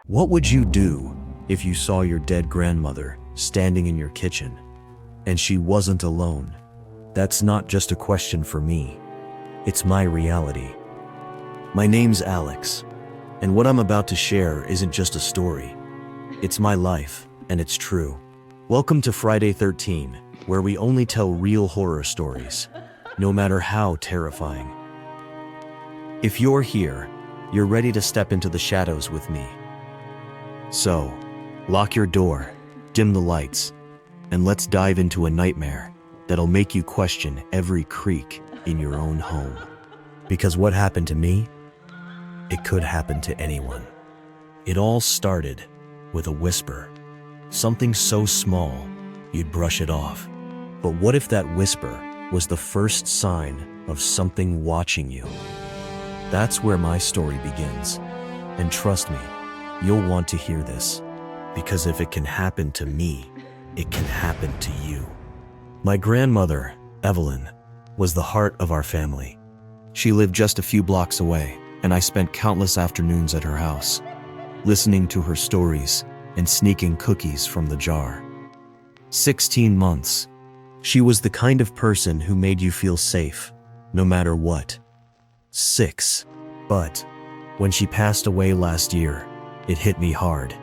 What would you do if you saw your dead grandmother standing in your kitchen and she wasn't alone? That's not just a question for me. It's my reality. My name's Alex, and what I'm about to share isn't just a story. It's my life, and it's true. Welcome to Friday 13, where we only tell real horror stories, no matter how terrifying. If you're here, you're ready to step into the shadows with me. So, lock your door, dim the lights, and let's dive into a nightmare that'll make you question every creak in your own home. Because what happened to me, it could happen to anyone. It all started with a whisper, something so small you'd brush it off. But what if that whisper was the first sign of something watching you? That's where my story begins. And trust me, you'll want to hear this, because if it can happen to me, it can happen to you. My grandmother, Evelyn, was the heart of our family. She lived just a few blocks away, and I spent countless afternoons at her house, listening to her stories and sneaking cookies from the jar. 16 months. She was the kind of person who made you feel safe, no matter what. 6. But when she passed away last year, it hit me hard.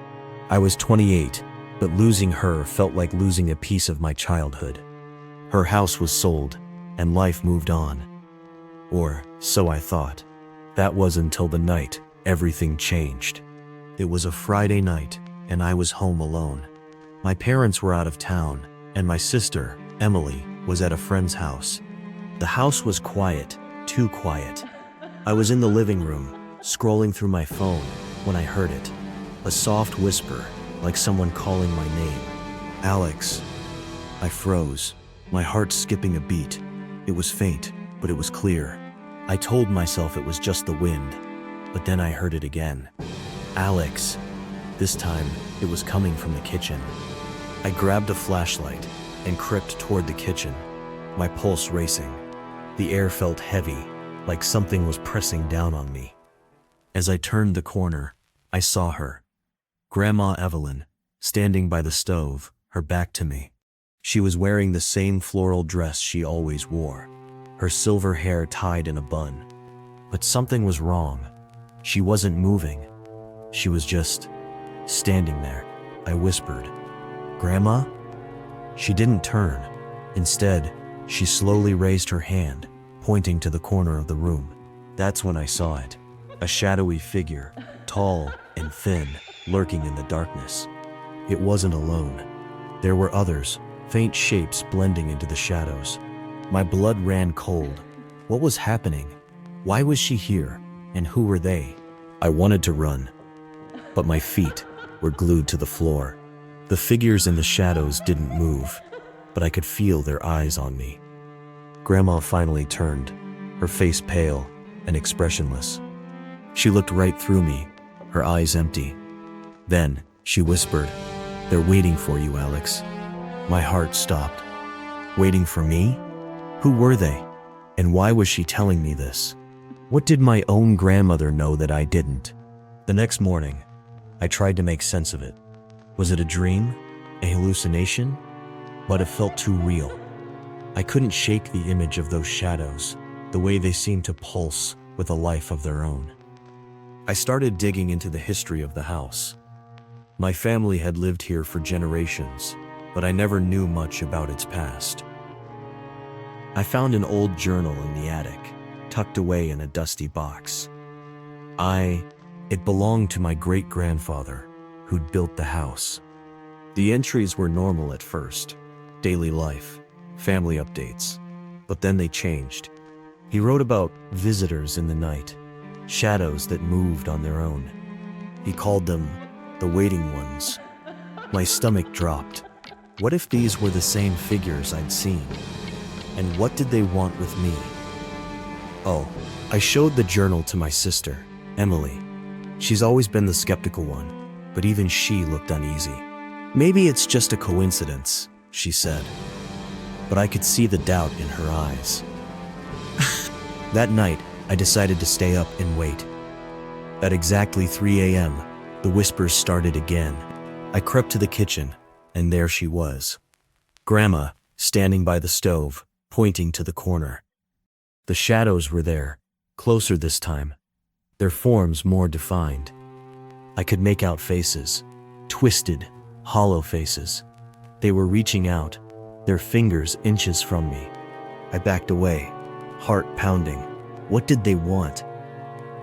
I was 28, but losing her felt like losing a piece of my childhood. Her house was sold, and life moved on. Or so I thought. That was until the night everything changed. It was a Friday night, and I was home alone. My parents were out of town, and my sister, Emily, was at a friend's house. The house was quiet, too quiet. I was in the living room, scrolling through my phone, when I heard it. A soft whisper, like someone calling my name. Alex. I froze, my heart skipping a beat. It was faint, but it was clear. I told myself it was just the wind, but then I heard it again. Alex. This time, it was coming from the kitchen. I grabbed a flashlight and crept toward the kitchen, my pulse racing. The air felt heavy, like something was pressing down on me. As I turned the corner, I saw her. Grandma Evelyn, standing by the stove, her back to me. She was wearing the same floral dress she always wore, her silver hair tied in a bun. But something was wrong. She wasn't moving. She was just standing there. I whispered, "Grandma?" She didn't turn. Instead, she slowly raised her hand, pointing to the corner of the room. That's when I saw it. A shadowy figure, tall and thin, lurking in the darkness. It wasn't alone. There were others, faint shapes blending into the shadows. My blood ran cold. What was happening? Why was she here? And who were they? I wanted to run, but my feet were glued to the floor. The figures in the shadows didn't move, but I could feel their eyes on me. Grandma finally turned, her face pale and expressionless. She looked right through me, her eyes empty. Then she whispered, "They're waiting for you, Alex." My heart stopped. Waiting for me? Who were they? And why was she telling me this? What did my own grandmother know that I didn't? The next morning, I tried to make sense of it. Was it a dream? A hallucination? But it felt too real. I couldn't shake the image of those shadows, the way they seemed to pulse with a life of their own. I started digging into the history of the house. My family had lived here for generations, but I never knew much about its past. I found an old journal in the attic, tucked away in a dusty box. It belonged to my great-grandfather, who'd built the house. The entries were normal at first, daily life, family updates, but then they changed. He wrote about visitors in the night, shadows that moved on their own. He called them the waiting ones. My stomach dropped. What if these were the same figures I'd seen? And what did they want with me? Oh, I showed the journal to my sister, Emily. She's always been the skeptical one, but even she looked uneasy. "Maybe it's just a coincidence," she said. But I could see the doubt in her eyes. That night, I decided to stay up and wait. At exactly 3 a.m., the The whispers started again. I crept to the kitchen, and there she was. Grandma, standing by the stove, pointing to the corner. The shadows were there, closer this time, their forms more defined. I could make out faces, twisted, hollow faces. They were reaching out, their fingers inches from me. I backed away, heart pounding. What did they want?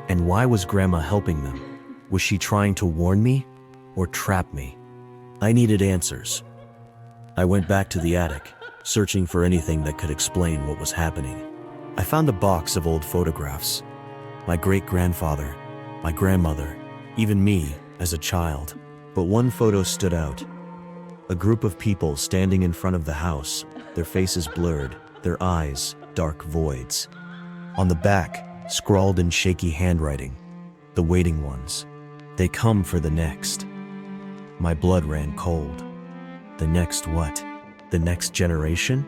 And why was Grandma helping them? Was she trying to warn me or trap me? I needed answers. I went back to the attic, searching for anything that could explain what was happening. I found a box of old photographs. My great-grandfather, my grandmother, even me as a child. But one photo stood out. A group of people standing in front of the house, their faces blurred, their eyes dark voids. On the back, scrawled in shaky handwriting, "The waiting ones. They come for the next." My blood ran cold. The next what? The next generation?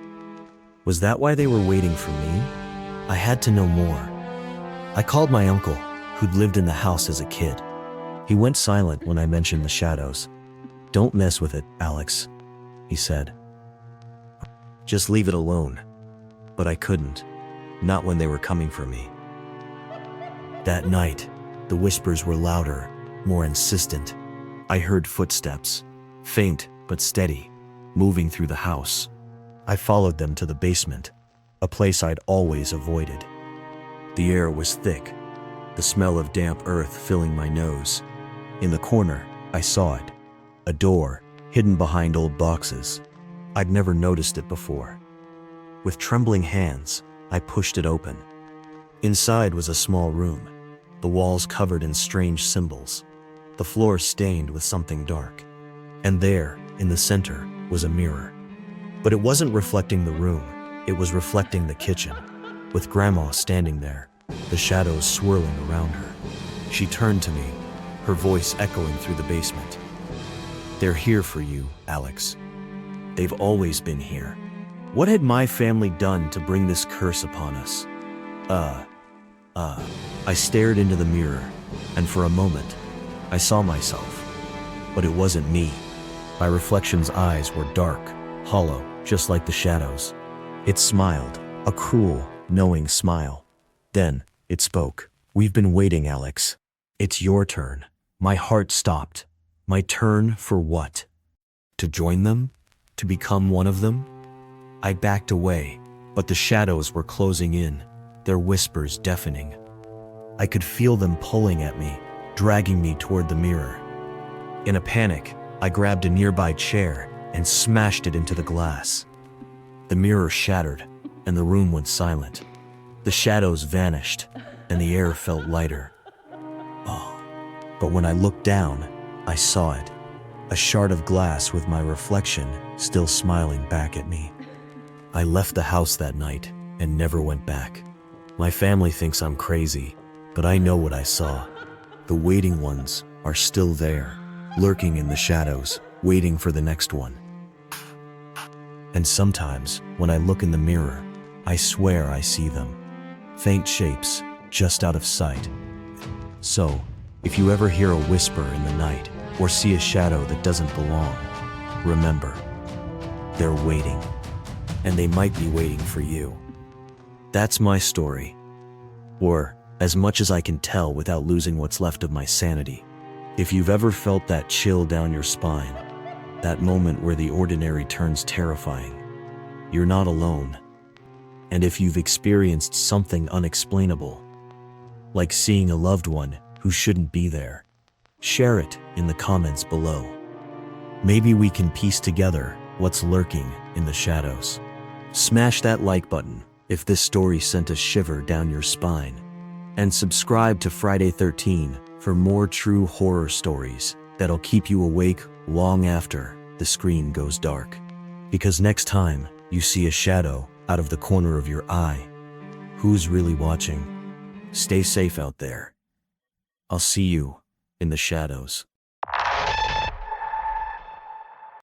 Was that why they were waiting for me? I had to know more. I called my uncle, who'd lived in the house as a kid. He went silent when I mentioned the shadows. "Don't mess with it, Alex," he said. "Just leave it alone." But I couldn't. Not when they were coming for me. That night, the whispers were louder, more insistent. I heard footsteps, faint but steady, moving through the house. I followed them to the basement, a place I'd always avoided. The air was thick, the smell of damp earth filling my nose. In the corner, I saw it, a door hidden behind old boxes. I'd never noticed it before. With trembling hands, I pushed it open. Inside was a small room, the walls covered in strange symbols, the floor stained with something dark. And there, in the center, was a mirror. But it wasn't reflecting the room, it was reflecting the kitchen, with Grandma standing there, the shadows swirling around her. She turned to me, her voice echoing through the basement. "They're here for you, Alex. They've always been here. What had my family done to bring this curse upon us?" I stared into the mirror, and for a moment, I saw myself. But it wasn't me. My reflection's eyes were dark, hollow, just like the shadows. It smiled, a cruel, knowing smile. Then, it spoke. "We've been waiting, Alex. It's your turn." My heart stopped. My turn for what? To join them? To become one of them? I backed away, but the shadows were closing in, their whispers deafening. I could feel them pulling at me, dragging me toward the mirror. In a panic, I grabbed a nearby chair and smashed it into the glass. The mirror shattered, and the room went silent. The shadows vanished, and the air felt lighter. But when I looked down, I saw it. A shard of glass with my reflection still smiling back at me. I left the house that night and never went back. My family thinks I'm crazy, but I know what I saw. The waiting ones are still there, lurking in the shadows, waiting for the next one. And sometimes, when I look in the mirror, I swear I see them. Faint shapes, just out of sight. So, if you ever hear a whisper in the night, or see a shadow that doesn't belong, remember, they're waiting. And they might be waiting for you. That's my story. Or, as much as I can tell without losing what's left of my sanity. If you've ever felt that chill down your spine, that moment where the ordinary turns terrifying, you're not alone. And if you've experienced something unexplainable, like seeing a loved one who shouldn't be there, share it in the comments below. Maybe we can piece together what's lurking in the shadows. Smash that like button if this story sent a shiver down your spine. And subscribe to Friday 13 for more true horror stories that'll keep you awake long after the screen goes dark. Because next time you see a shadow out of the corner of your eye, who's really watching? Stay safe out there. I'll see you in the shadows.